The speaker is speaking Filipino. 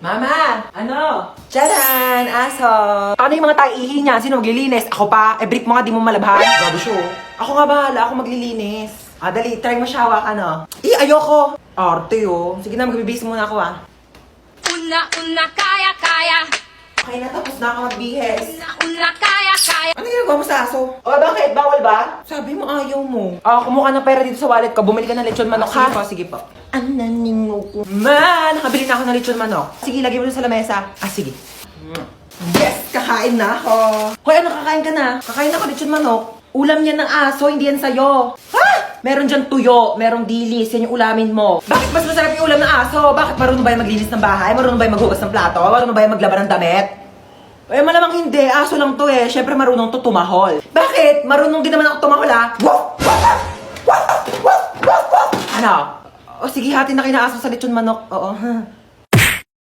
Mama! Ano? Tcharan! Aso! Ano yung mga taihi niya? Sino maglilinis? Ako pa? Eh, brief mo nga, di mo malabhan. Grabe siya, oh. Ako nga bahala, ako maglilinis. Ah, dali, try mo siya hawak, ano? Ayoko! Arte, oh. Sige na, magbibis muna ako, ah. Una, kaya. Okay na, tapos na ako magbihis. Una, kaya. Ano ginagawa mo sa aso? O, bakit? Bawal ba? Sabi mo ayaw mo. Ah, kumuha ka ng pera dito sa wallet ko. Bumili ka ng lechon manok, ha? Sige po. Ananingo ko. Man, nakabili na ako ng lechon manok. Sige, lagay mo dun sa lamesa. Ah, sige. Yes, kakain na ako. Hoy, ano kakain ka na? Kakain ako lechon manok. Ulam yan ng aso, hindi yan sa'yo. Ha? Meron dyan tuyo, merong dilis, yan yung ulamin mo. Bakit mas masarap yung ulam ng aso? Bakit marunong ba yung maglinis ng bahay? Marunong ba yung maghugas ng plato? Marunong ba yung maglaban ng damit? Eh, malamang hindi. Aso lang to eh. Siyempre marunong to tumahol. Bakit? Marunong din naman ako tumahol ah. Ano? O sige, hati na kayo na aso sa lechon manok. Oo.